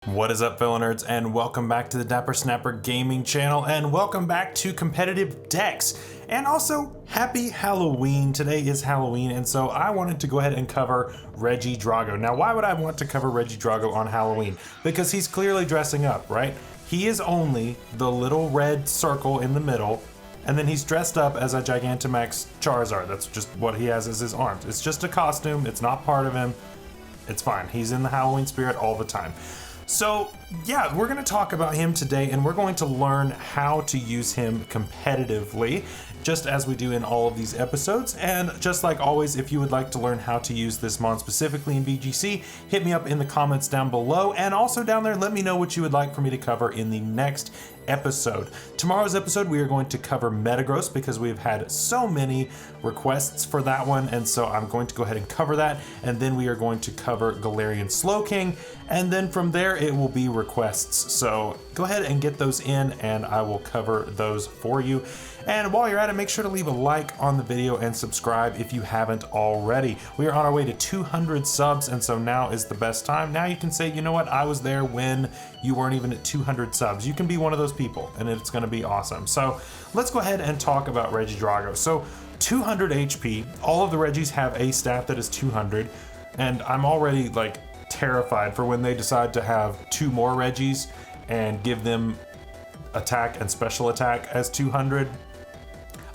What is up, fellow nerds, and welcome back to the Dapper Snapper Gaming channel, and welcome back to Competitive Decks, and also happy Halloween. Today is Halloween, and so I wanted to go ahead and cover Regidrago. Now, why would I want to cover Regidrago on Halloween? Because he's clearly dressing up, right? He is only the little red circle in the middle, and then he's dressed up as a Gigantamax Charizard. That's just what he has as his arms. It's just a costume. It's not part of him. It's fine. He's in the Halloween spirit all the time. So yeah, we're going to talk about him today, and we're going to learn how to use him competitively, just as we do in all of these episodes. And just like always, if you would like to learn how to use this mon specifically in VGC, hit me up in the comments down below, and also down there, let me know what you would like for me to cover in the next episode. Tomorrow's episode, we are going to cover Metagross because we've had so many requests for that one, and so I'm going to go ahead and cover that, and then we are going to cover Galarian Slowking, and then from there it will be requests. So go ahead and get those in, and I will cover those for you. And while you're at it, make sure to leave a like on the video and subscribe if you haven't already. We are on our way to 200 subs, and so now is the best time. Now you can say, you know what, I was there when you weren't even at 200 subs. You can be one of those people, and it's going to be awesome. So let's go ahead and talk about Regidrago. So 200 HP, all of the Regis have a stat that is 200, and I'm already like terrified for when they decide to have two more Regis and give them attack and special attack as 200.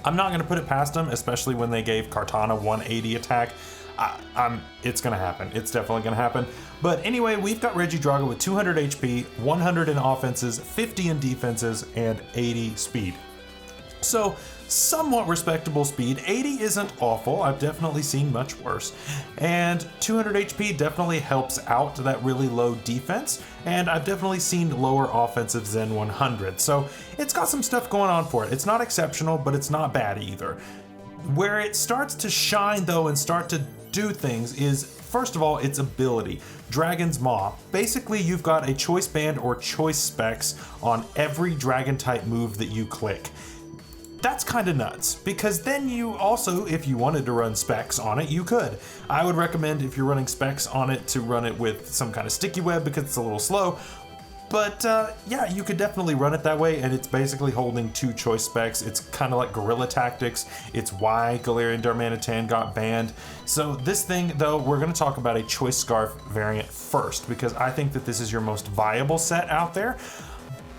I'm not going to put it past them, especially when they gave Kartana 180 attack. It's going to happen. It's definitely going to happen. But anyway, we've got Regidrago with 200 HP, 100 in offenses, 50 in defenses, and 80 speed. So somewhat respectable speed. 80 isn't awful. I've definitely seen much worse. And 200 HP definitely helps out that really low defense. And I've definitely seen lower offensives than 100. So it's got some stuff going on for it. It's not exceptional, but it's not bad either. Where it starts to shine though and start to do things is, first of all, its ability. Dragon's Maw. Basically, you've got a choice band or choice specs on every dragon type move that you click. That's kind of nuts, because then you also, if you wanted to run specs on it, you could. I would recommend, if you're running specs on it, to run it with some kind of sticky web because it's a little slow. But yeah, you could definitely run it that way, and it's basically holding two choice specs. It's kind of like guerrilla tactics. It's why Galarian Darmanitan got banned. So this thing, though, we're going to talk about a choice scarf variant first, because I think that this is your most viable set out there.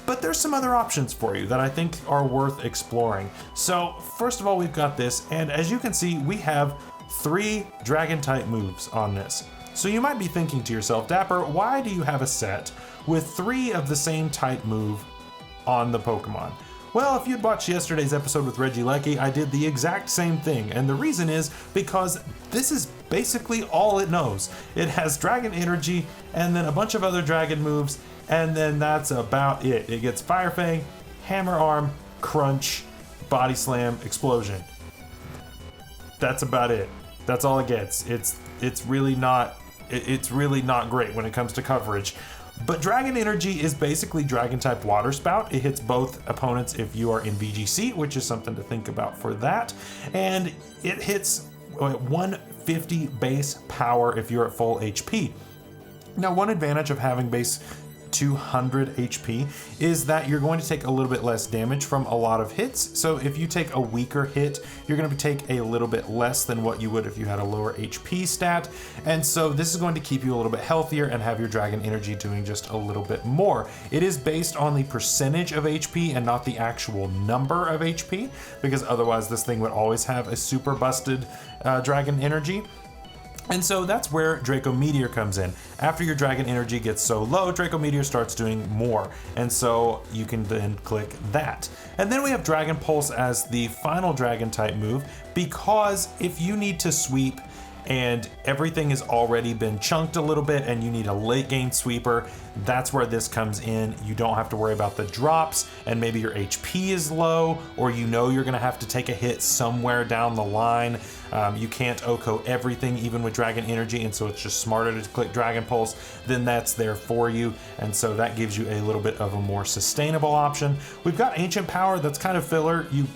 But there's some other options for you that I think are worth exploring. So first of all, we've got this, and as you can see, we have 3 dragon type moves on this. So you might be thinking to yourself, Dapper, why do you have a set with 3 of the same type move on the Pokemon? Well, if you'd watched yesterday's episode with Regilecki, I did the exact same thing, and the reason is because this is basically all it knows. It has Dragon Energy and then a bunch of other dragon moves, and then that's about it. It gets Fire Fang, Hammer Arm, Crunch, Body Slam, Explosion. That's about it. That's all it gets. It's really not great when it comes to coverage. But Dragon Energy is basically Dragon type Water Spout. It hits both opponents if you are in VGC, which is something to think about for that. And it hits 150 base power if you're at full HP. Now, one advantage of having base 200 HP is that you're going to take a little bit less damage from a lot of hits. So if you take a weaker hit, you're going to take a little bit less than what you would if you had a lower HP stat. And so this is going to keep you a little bit healthier and have your Dragon Energy doing just a little bit more. It is based on the percentage of HP and not the actual number of HP, because otherwise this thing would always have a super busted Dragon Energy. And so that's where Draco Meteor comes in. After your Dragon Energy gets so low, Draco Meteor starts doing more. And so you can then click that. And then we have Dragon Pulse as the final Dragon type move, because if you need to sweep and everything has already been chunked a little bit and you need a late game sweeper, that's where this comes in. You don't have to worry about the drops, and maybe your HP is low, or you know you're gonna have to take a hit somewhere down the line. You can't OHKO everything, even with Dragon Energy, and so it's just smarter to click Dragon Pulse. Then that's there for you, and so that gives you a little bit of a more sustainable option. We've got Ancient Power, that's kind of filler. You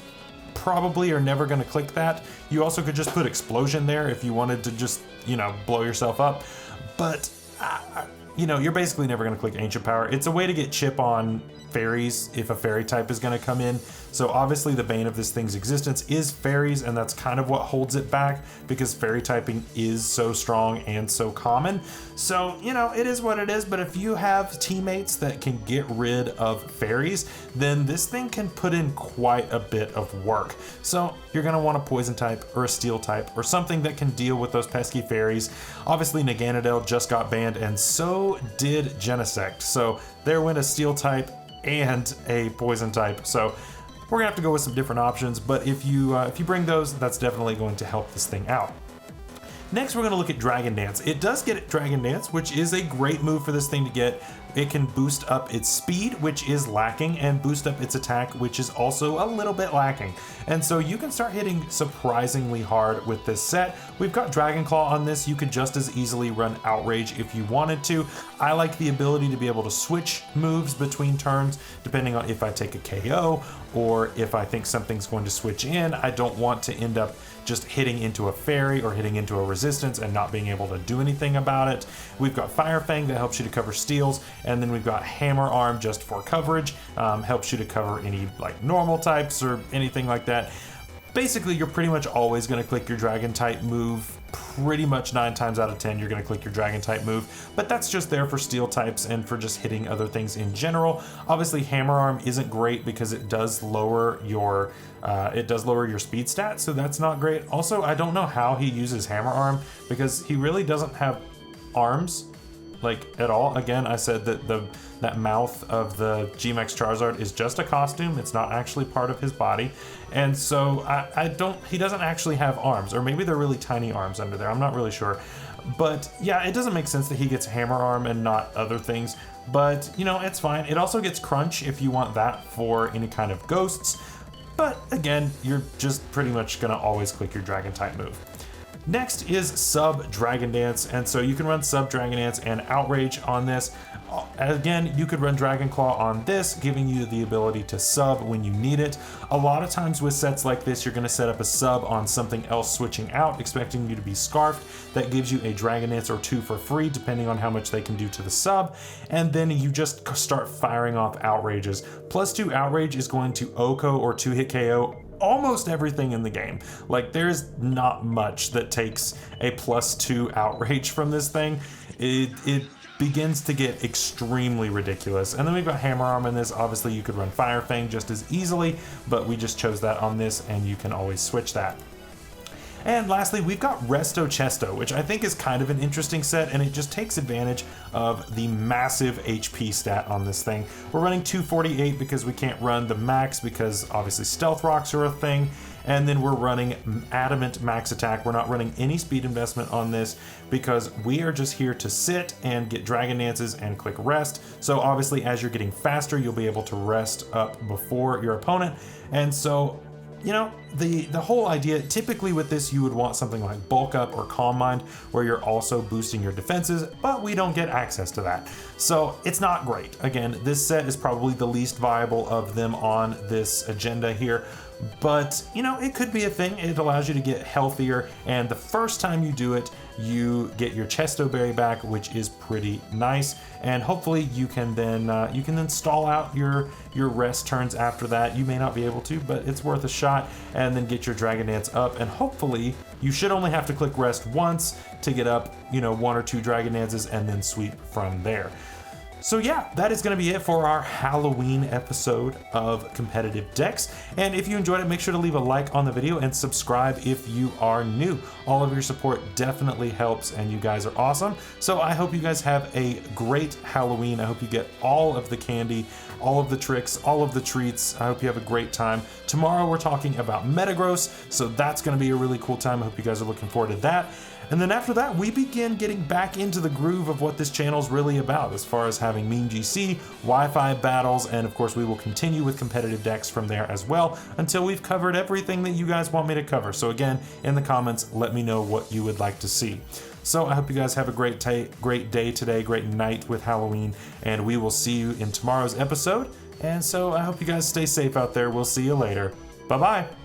probably are never going to click that. You also could just put Explosion there if you wanted to just, you know, blow yourself up. But you know, you're basically never going to click Ancient Power. It's a way to get chip on fairies if a fairy type is going to come in. So obviously the bane of this thing's existence is fairies, and that's kind of what holds it back, because fairy typing is so strong and so common. So, you know, it is what it is, but if you have teammates that can get rid of fairies, then this thing can put in quite a bit of work. So you're going to want a poison type or a steel type or something that can deal with those pesky fairies. Obviously Naganadel just got banned, and so did Genesect. So there went a steel type and a poison type. So we're gonna have to go with some different options, but if you bring those, that's definitely going to help this thing out. Next, we're going to look at Dragon Dance. It does get Dragon Dance, which is a great move for this thing to get. It can boost up its speed, which is lacking, and boost up its attack, which is also a little bit lacking. And so you can start hitting surprisingly hard with this set. We've got Dragon Claw on this. You could just as easily run Outrage if you wanted to. I like the ability to be able to switch moves between turns, depending on if I take a KO or if I think something's going to switch in. I don't want to end up just hitting into a fairy or hitting into a resistance and not being able to do anything about it. We've got Fire Fang that helps you to cover steals, and then we've got Hammer Arm just for coverage, helps you to cover any like normal types or anything like that. Basically, you're pretty much always going to click your Dragon type move. Pretty much 9 times out of 10 you're going to click your Dragon type move, but that's just there for steel types and for just hitting other things in general. Obviously Hammer Arm isn't great because it does lower your speed stat, so that's not great. Also, I don't know how he uses Hammer Arm because he really doesn't have arms like at all. Again, I said that that mouth of the GMX Charizard is just a costume. It's not actually part of his body. And so he doesn't actually have arms, or maybe they're really tiny arms under there. I'm not really sure. But yeah, it doesn't make sense that he gets Hammer Arm and not other things, but you know, it's fine. It also gets Crunch if you want that for any kind of ghosts. But again, you're just pretty much gonna always click your Dragon type move. Next is Sub Dragon Dance, and so you can run Sub Dragon Dance and Outrage on this. Again, you could run Dragon Claw on this, giving you the ability to sub when you need it. A lot of times with sets like this, you're going to set up a sub on something else switching out, expecting you to be Scarfed. That gives you a Dragon Dance or 2 for free, depending on how much they can do to the sub. And then you just start firing off Outrages. +2 Outrage is going to OHKO or 2-hit KO almost everything in the game. Like, there's not much that takes a +2 Outrage from this thing. It begins to get extremely ridiculous. And then we've got Hammer Arm in this. Obviously you could run Fire Fang just as easily, but we just chose that on this, and you can always switch that. And lastly, we've got Resto Chesto, which I think is kind of an interesting set, and it just takes advantage of the massive HP stat on this thing. We're running 248 because we can't run the max because obviously Stealth Rocks are a thing. And then we're running Adamant max attack. We're not running any speed investment on this because we are just here to sit and get Dragon Dances and click rest. So obviously as you're getting faster, you'll be able to rest up before your opponent. And so, you know, the whole idea, typically with this, you would want something like Bulk Up or Calm Mind, where you're also boosting your defenses, but we don't get access to that. So it's not great. Again, this set is probably the least viable of them on this agenda here. But, you know, it could be a thing. It allows you to get healthier, and the first time you do it, you get your Chesto Berry back, which is pretty nice. And hopefully you can then stall out your rest turns after that. You may not be able to, but it's worth a shot, and then get your Dragon Dance up. And hopefully you should only have to click rest once to get up, you know, 1 or 2 Dragon Dances, and then sweep from there. So yeah, that is going to be it for our Halloween episode of Competitive Decks. And if you enjoyed it, make sure to leave a like on the video and subscribe if you are new. All of your support definitely helps, and you guys are awesome. So I hope you guys have a great Halloween. I hope you get all of the candy, all of the tricks, all of the treats. I hope you have a great time. Tomorrow we're talking about Metagross, so that's going to be a really cool time. I hope you guys are looking forward to that. And then after that, we begin getting back into the groove of what this channel is really about, as far as having Meme GC, Wi-Fi battles, and of course we will continue with competitive decks from there as well until we've covered everything that you guys want me to cover. So again, in the comments, let me know what you would like to see. So I hope you guys have a great day today, great night with Halloween, and we will see you in tomorrow's episode. And so I hope you guys stay safe out there. We'll see you later. Bye-bye.